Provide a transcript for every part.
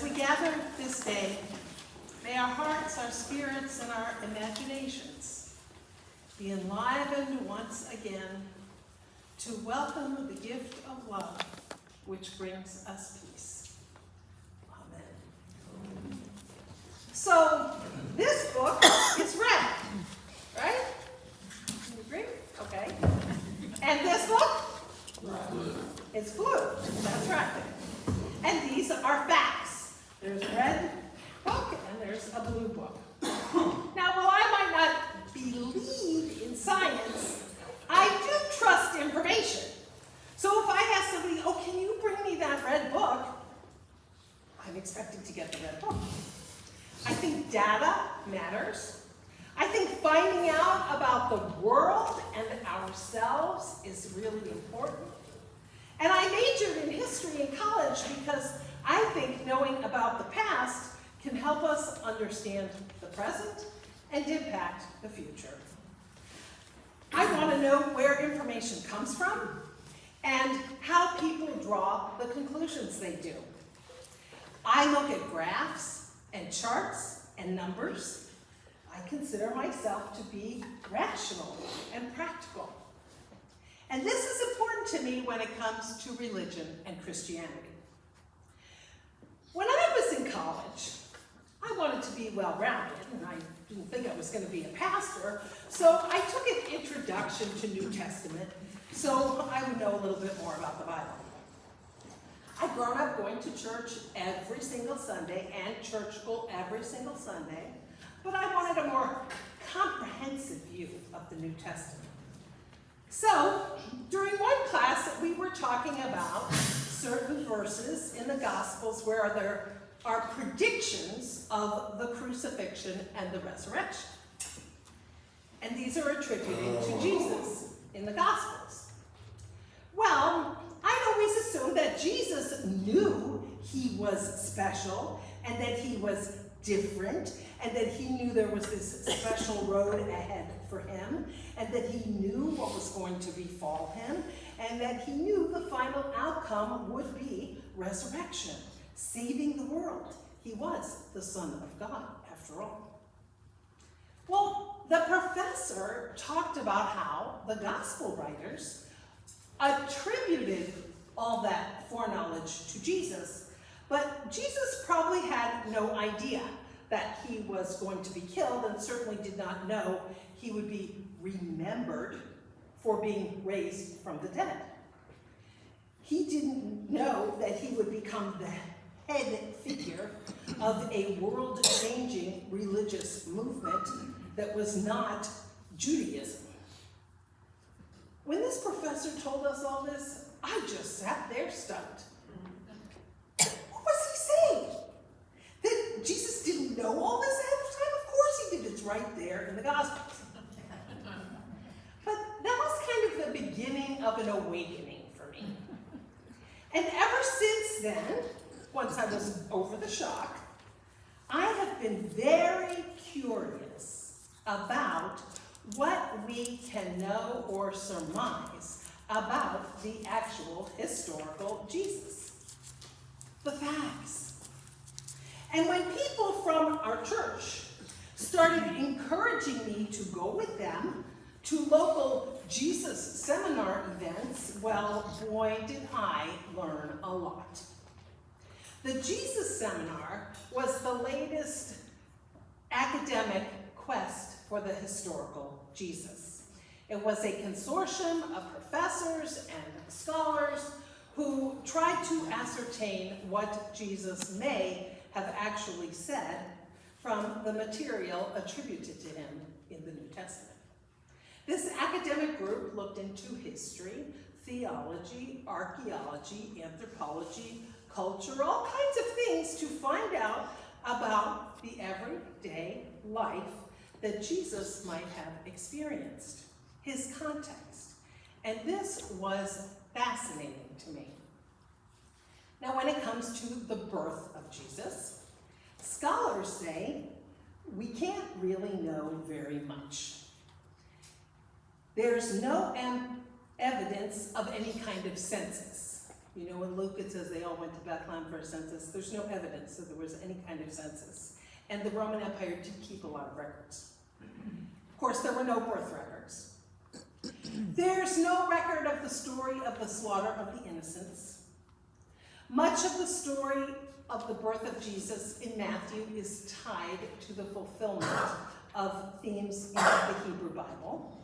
As we gather this day, may our hearts, our spirits, and our imaginations be enlivened once again to welcome the gift of love which brings us peace. Amen. So, this book is red, right? You agree? Okay. And this book? It's blue. That's right. And these are facts. There's a red book and there's a blue book. Now, while I might not believe in science, I do trust information. So if I ask somebody, oh, can you bring me that red book? I'm expecting to get the red book. I think data matters. I think finding out about the world and ourselves is really important. And I majored in history in college because I think knowing about the past can help us understand the present and impact the future. I want to know where information comes from and how people draw the conclusions they do. I look at graphs and charts and numbers. I consider myself to be rational and practical. And this is important to me when it comes to religion and Christianity. When I was in college, I wanted to be well-rounded, and I didn't think I was going to be a pastor, so I took an introduction to New Testament so I would know a little bit more about the Bible. I'd grown up going to church every single Sunday and church school every single Sunday, but I wanted a more comprehensive view of the New Testament. So, during one class, we were talking about certain verses in the Gospels where there are predictions of the crucifixion and the resurrection. And these are attributed to Jesus in the Gospels. Well, I'd always assumed that Jesus knew he was special and that he was different and that he knew there was this special road ahead for him and that he knew what was going to befall him and that he knew the final outcome would be resurrection, saving the world. He was the Son of God, after all. Well, the professor talked about how the gospel writers attributed all that foreknowledge to Jesus, but Jesus probably had no idea that he was going to be killed and certainly did not know he would be remembered for being raised from the dead. He didn't know that he would become the head figure of a world-changing religious movement that was not Judaism. When this professor told us all this, I just sat there stunned. What was he saying? That Jesus didn't know all this ahead of time? Of course he did. It's right there in the Gospels. But that was kind of the beginning of an awakening for me. And ever since then, once I was over the shock, I have been very curious about what we can know or surmise about the actual historical Jesus. The facts. And when people from our church started encouraging me to go with them to local Jesus seminar events, well, boy, did I learn a lot. The Jesus Seminar was the latest academic quest for the historical Jesus. It was a consortium of professors and scholars who tried to ascertain what Jesus may have actually said from the material attributed to him in the New Testament. This academic group looked into history, theology, archaeology, anthropology, culture, all kinds of things to find out about the everyday life that Jesus might have experienced, his context. And this was fascinating to me. Now, when it comes to the birth of Jesus, scholars say we can't really know very much. There's no evidence of any kind of census. You know, in Luke it says they all went to Bethlehem for a census. There's no evidence that there was any kind of census. And the Roman Empire did keep a lot of records. Of course, there were no birth records. There's no record of the story of the slaughter of the innocents. Much of the story of the birth of Jesus in Matthew is tied to the fulfillment of themes in the Hebrew Bible.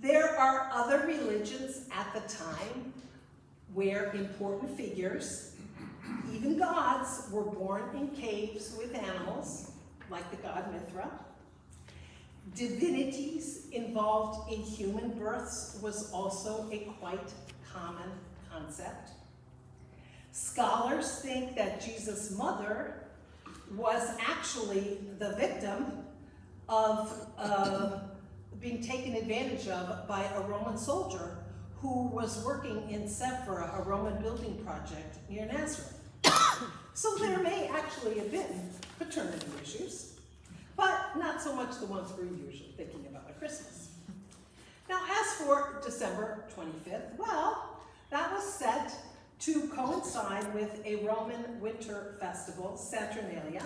There are other religions at the time where important figures, even gods, were born in caves with animals, like the god Mithra. Divinities involved in human births was also a quite common concept. Scholars think that Jesus' mother was actually the victim of being taken advantage of by a Roman soldier who was working in Sephora, a Roman building project near Nazareth. So there may actually have been paternity issues, but not so much the ones we're usually thinking about at Christmas. Now, as for December 25th, well, that was set to coincide with a Roman winter festival, Saturnalia,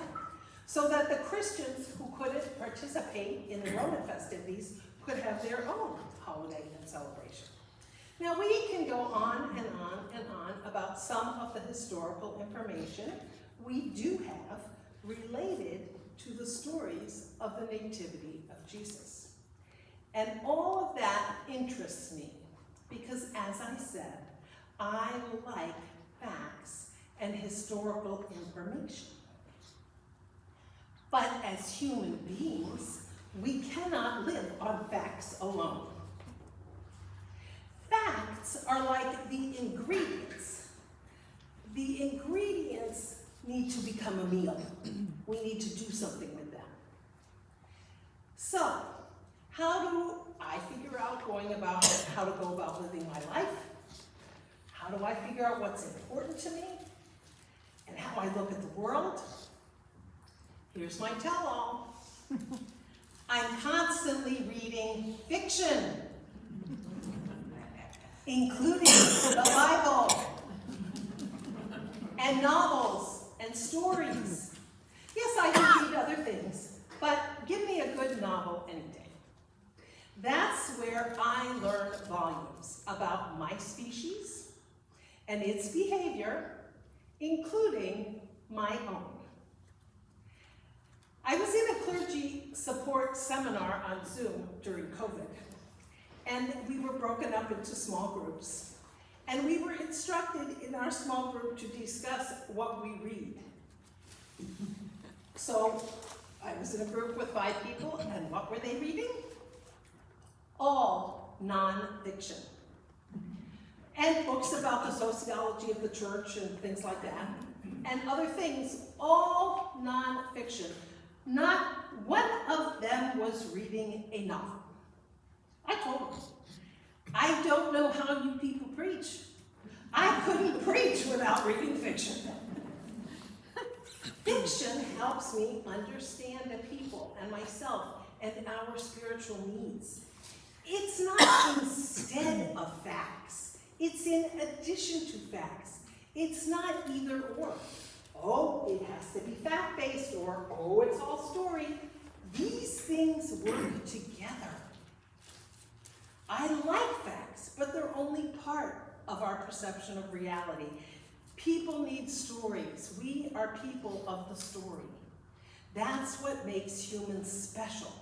so that the Christians who couldn't participate in the Roman festivities could have their own holiday and celebration. Now, we can go on and on and on about some of the historical information we do have related to the stories of the nativity of Jesus. And all of that interests me because, as I said, I like facts and historical information. But as human beings, we cannot live on facts alone. Facts are like the ingredients. The ingredients need to become a meal. We need to do something with them. So, how do I figure out how to go about living my life? How do I figure out what's important to me? And how I look at the world? Here's my tell-all. I'm constantly reading fiction, including the Bible, and novels, and stories. Yes, I do read other things, but give me a good novel any day. That's where I learn volumes about my species and its behavior, including my own. I was in a clergy support seminar on Zoom during COVID, and we were broken up into small groups. And we were instructed in our small group to discuss what we read. So I was in a group with 5 people, and what were they reading? All nonfiction. And books about the sociology of the church and things like that, and other things, all nonfiction. Not one of them was reading a novel. I told them, I don't know how you people preach. I couldn't preach without reading fiction. Fiction helps me understand the people and myself and our spiritual needs. It's not instead of facts. It's in addition to facts. It's not either or. Oh, it has to be fact-based, or oh, it's all story. These things work together. I like facts, but they're only part of our perception of reality. People need stories. We are people of the story. That's what makes humans special,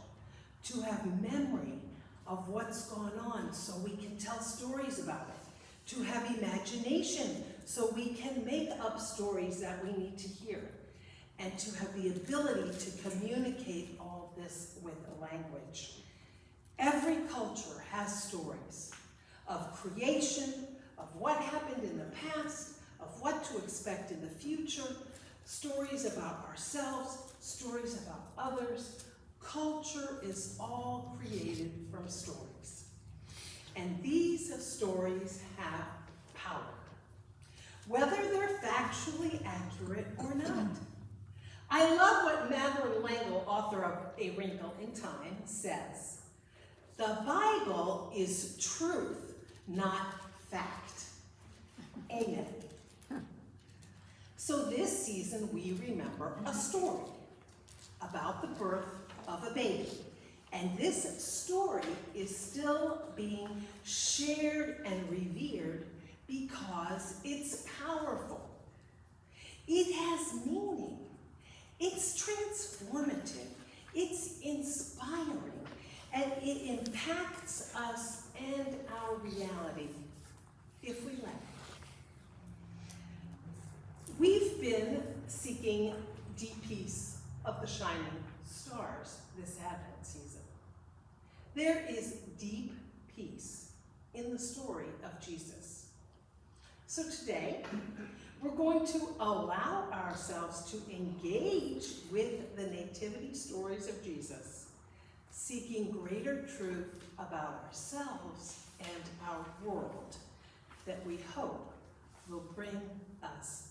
to have memory of what's gone on so we can tell stories about it, to have imagination so we can make up stories that we need to hear, and to have the ability to communicate all this with a language. Every culture has stories of creation, of what happened in the past, of what to expect in the future, stories about ourselves, stories about others. Culture is all created from stories. And these stories have power, whether they're factually accurate or not. I love what Madeline L'Engle, author of A Wrinkle in Time, says. The Bible is truth, not fact. Amen. So this season we remember a story about the birth of a baby. And this story is still being shared and revered because it's powerful. It has meaning. It's transformative. It's inspiring. And it impacts us and our reality if we let it. We've been seeking deep peace of the shining stars this Advent season. There is deep peace in the story of Jesus. So today, we're going to allow ourselves to engage with the nativity stories of Jesus, seeking greater truth about ourselves and our world that we hope will bring us